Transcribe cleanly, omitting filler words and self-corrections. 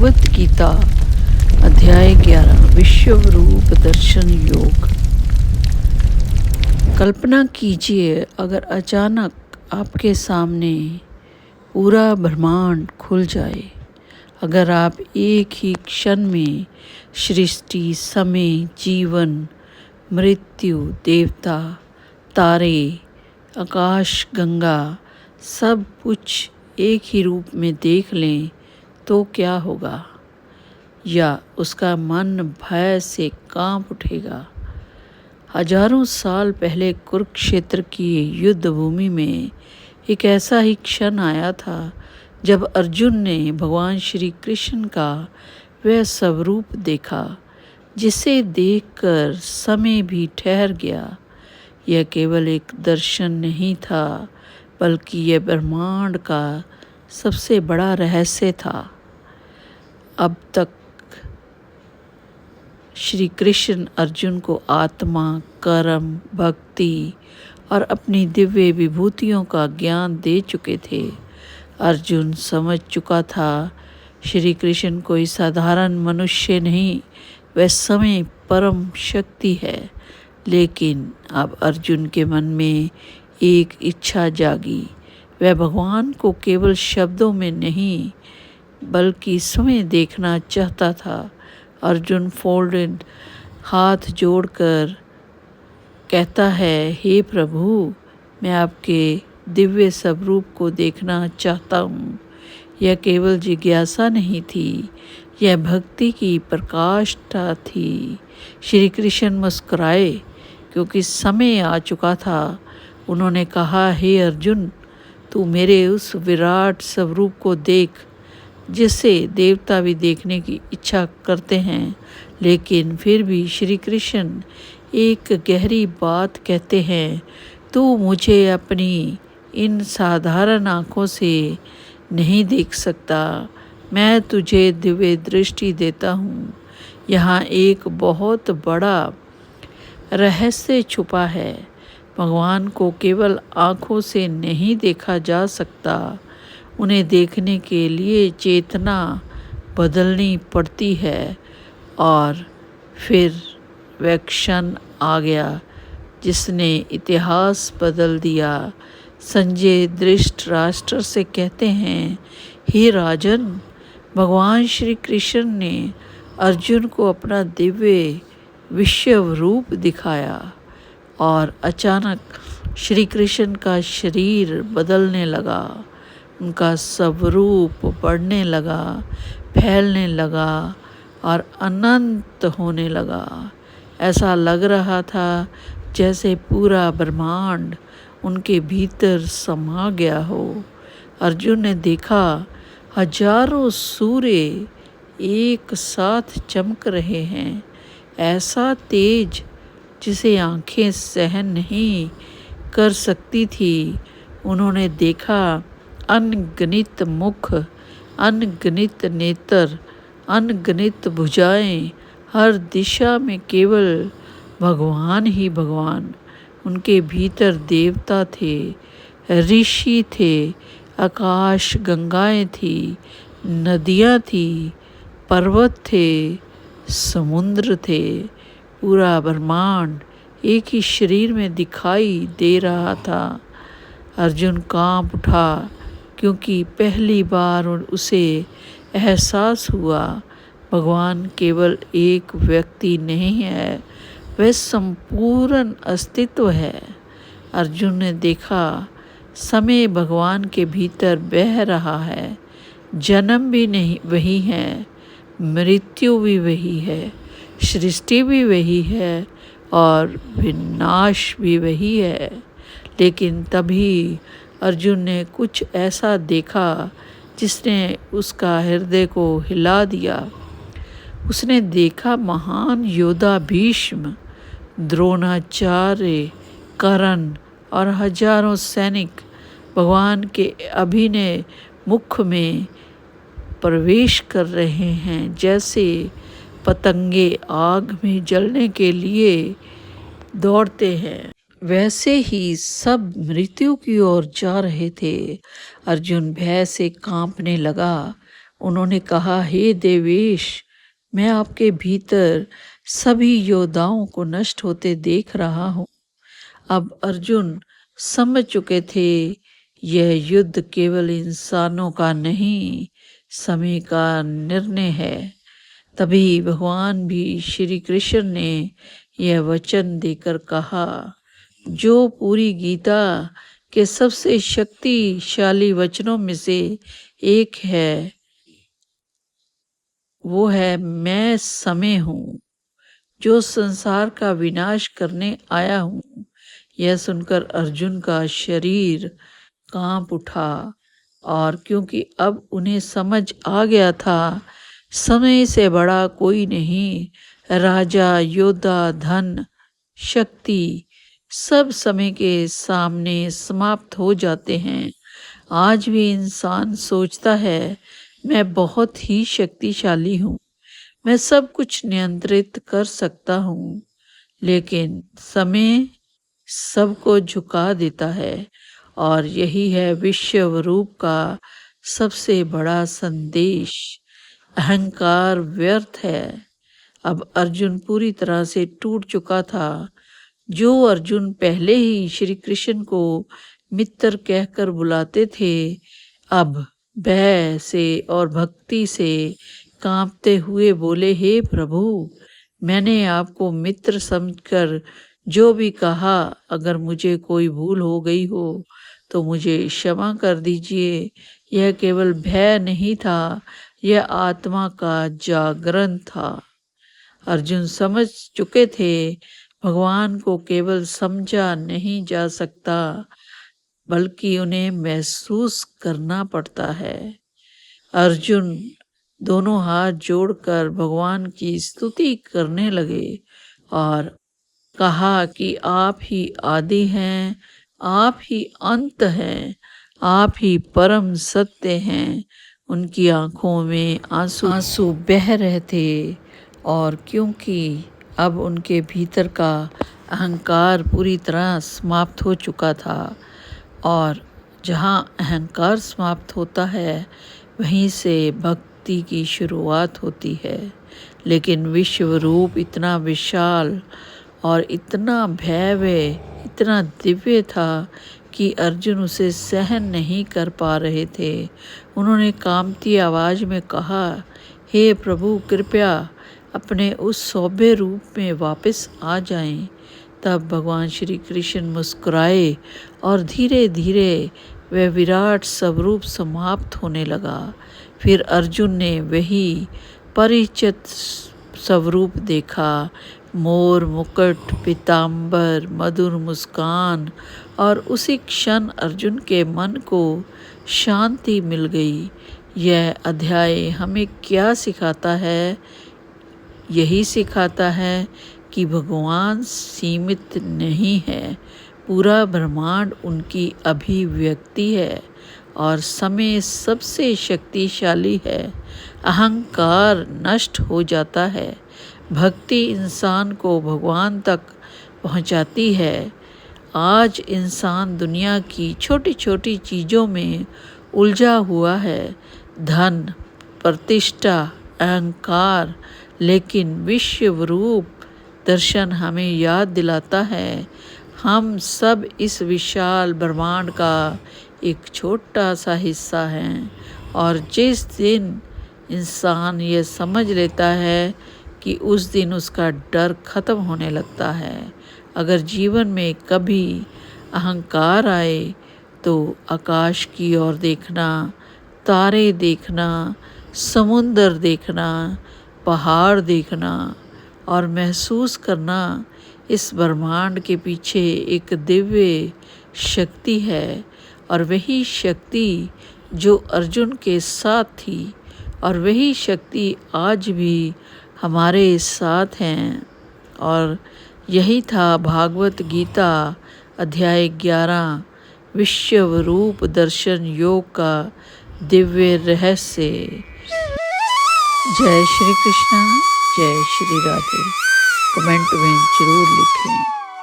भगवत गीता अध्याय 11 विश्व रूप दर्शन योग। कल्पना कीजिए अगर अचानक आपके सामने पूरा ब्रह्मांड खुल जाए। अगर आप एक ही क्षण में सृष्टि, समय, जीवन, मृत्यु, देवता, तारे, आकाश गंगा सब कुछ एक ही रूप में देख लें तो क्या होगा? या उसका मन भय से कांप उठेगा। हजारों साल पहले कुरुक्षेत्र की युद्ध भूमि में एक ऐसा ही क्षण आया था जब अर्जुन ने भगवान श्री कृष्ण का वह स्वरूप देखा जिसे देखकर समय भी ठहर गया। यह केवल एक दर्शन नहीं था बल्कि यह ब्रह्मांड का सबसे बड़ा रहस्य था। अब तक श्री कृष्ण अर्जुन को आत्मा, कर्म, भक्ति और अपनी दिव्य विभूतियों का ज्ञान दे चुके थे। अर्जुन समझ चुका था श्री कृष्ण कोई साधारण मनुष्य नहीं, वह समय परम शक्ति है। लेकिन अब अर्जुन के मन में एक इच्छा जागी। वह भगवान को केवल शब्दों में नहीं बल्कि स्वयं देखना चाहता था। अर्जुन फोल्डेड हाथ जोड़कर कहता है, हे प्रभु, मैं आपके दिव्य स्वरूप को देखना चाहता हूँ। यह केवल जिज्ञासा नहीं थी, यह भक्ति की प्रकाष्ठा थी। श्री कृष्ण मुस्कुराए क्योंकि समय आ चुका था। उन्होंने कहा, हे अर्जुन, तू मेरे उस विराट स्वरूप को देख जिसे देवता भी देखने की इच्छा करते हैं। लेकिन फिर भी श्री कृष्ण एक गहरी बात कहते हैं, तू मुझे अपनी इन साधारण आँखों से नहीं देख सकता। मैं तुझे दिव्य दृष्टि देता हूँ। यहाँ एक बहुत बड़ा रहस्य छुपा है। भगवान को केवल आँखों से नहीं देखा जा सकता, उन्हें देखने के लिए चेतना बदलनी पड़ती है। और फिर वह क्षण आ गया जिसने इतिहास बदल दिया। संजय धृतराष्ट्र से कहते हैं, हे राजन, भगवान श्री कृष्ण ने अर्जुन को अपना दिव्य विश्व रूप दिखाया और अचानक श्री कृष्ण का शरीर बदलने लगा। उनका स्वरूप बढ़ने लगा, फैलने लगा और अनंत होने लगा। ऐसा लग रहा था जैसे पूरा ब्रह्मांड उनके भीतर समा गया हो। अर्जुन ने देखा हजारों सूर्य एक साथ चमक रहे हैं, ऐसा तेज जिसे आंखें सहन नहीं कर सकती थी। उन्होंने देखा अनगिनत मुख, अनगिनत नेत्र, अनगिनत भुजाएं, हर दिशा में केवल भगवान ही भगवान। उनके भीतर देवता थे, ऋषि थे, आकाश गंगाएं थी, नदियाँ थी, पर्वत थे, समुद्र थे। पूरा ब्रह्मांड एक ही शरीर में दिखाई दे रहा था। अर्जुन कांप उठा क्योंकि पहली बार उसे एहसास हुआ भगवान केवल एक व्यक्ति नहीं है, वह संपूर्ण अस्तित्व है। अर्जुन ने देखा समय भगवान के भीतर बह रहा है। जन्म भी नहीं वही है, मृत्यु भी वही है, सृष्टि भी वही है और विनाश भी वही है। लेकिन तभी अर्जुन ने कुछ ऐसा देखा जिसने उसका हृदय को हिला दिया। उसने देखा महान योद्धा भीष्म, द्रोणाचार्य, कर्ण और हजारों सैनिक भगवान के अभिनय मुख में प्रवेश कर रहे हैं, जैसे पतंगे आग में जलने के लिए दौड़ते हैं। वैसे ही सब मृत्यु की ओर जा रहे थे। अर्जुन भय से कांपने लगा। उन्होंने कहा, हे देवेश, मैं आपके भीतर सभी योद्धाओं को नष्ट होते देख रहा हूँ। अब अर्जुन समझ चुके थे यह युद्ध केवल इंसानों का नहीं, समय का निर्णय है। तभी भगवान भी श्री कृष्ण ने यह वचन देकर कहा, जो पूरी गीता के सबसे शक्तिशाली वचनों में से एक है, वो है मैं समय हूँ, जो संसार का विनाश करने आया हूँ। यह सुनकर अर्जुन का शरीर कांप उठा, और क्योंकि अब उन्हें समझ आ गया था समय से बड़ा कोई नहीं, राजा, योद्धा, धन, शक्ति सब समय के सामने समाप्त हो जाते हैं। आज भी इंसान सोचता है मैं बहुत ही शक्तिशाली हूँ, मैं सब कुछ नियंत्रित कर सकता हूँ, लेकिन समय सबको झुका देता है। और यही है विश्व रूप का सबसे बड़ा संदेश, अहंकार व्यर्थ है। अब अर्जुन पूरी तरह से टूट चुका था। जो अर्जुन पहले ही श्री कृष्ण को मित्र कहकर बुलाते थे, अब भय से और भक्ति से कांपते हुए बोले, हे प्रभु, मैंने आपको मित्र समझकर जो भी कहा, अगर मुझे कोई भूल हो गई हो तो मुझे क्षमा कर दीजिए। यह केवल भय नहीं था, यह आत्मा का जागरण था। अर्जुन समझ चुके थे भगवान को केवल समझा नहीं जा सकता, बल्कि उन्हें महसूस करना पड़ता है। अर्जुन दोनों हाथ जोड़कर भगवान की स्तुति करने लगे और कहा कि आप ही आदि हैं, आप ही अंत हैं, आप ही परम सत्य हैं। उनकी आंखों में आंसू बह रहे थे, और क्योंकि अब उनके भीतर का अहंकार पूरी तरह समाप्त हो चुका था, और जहाँ अहंकार समाप्त होता है वहीं से भक्ति की शुरुआत होती है। लेकिन विश्व रूप इतना विशाल और इतना भयावह, इतना दिव्य था कि अर्जुन उसे सहन नहीं कर पा रहे थे। उन्होंने कांपती आवाज में कहा, हे प्रभु, कृपया अपने उस सौम्य रूप में वापस आ जाएं। तब भगवान श्री कृष्ण मुस्कुराए और धीरे धीरे वह विराट स्वरूप समाप्त होने लगा। फिर अर्जुन ने वही परिचित स्वरूप देखा, मोर मुकुट, पीतांबर, मधुर मुस्कान, और उसी क्षण अर्जुन के मन को शांति मिल गई। यह अध्याय हमें क्या सिखाता है? यही सिखाता है कि भगवान सीमित नहीं है, पूरा ब्रह्मांड उनकी अभिव्यक्ति है, और समय सबसे शक्तिशाली है। अहंकार नष्ट हो जाता है, भक्ति इंसान को भगवान तक पहुंचाती है। आज इंसान दुनिया की छोटी छोटी चीज़ों में उलझा हुआ है, धन, प्रतिष्ठा, अहंकार, लेकिन विश्व रूप दर्शन हमें याद दिलाता है हम सब इस विशाल ब्रह्मांड का एक छोटा सा हिस्सा हैं। और जिस दिन इंसान ये समझ लेता है कि उस दिन उसका डर खत्म होने लगता है। अगर जीवन में कभी अहंकार आए तो आकाश की ओर देखना, तारे देखना, समुंदर देखना, पहाड़ देखना और महसूस करना इस ब्रह्मांड के पीछे एक दिव्य शक्ति है, और वही शक्ति जो अर्जुन के साथ थी और वही शक्ति आज भी हमारे साथ हैं। और यही था भागवत गीता अध्याय 11 विश्व रूप दर्शन योग का दिव्य रहस्य। जय श्री कृष्ण, जय श्री राधे। कमेंट में जरूर लिखें।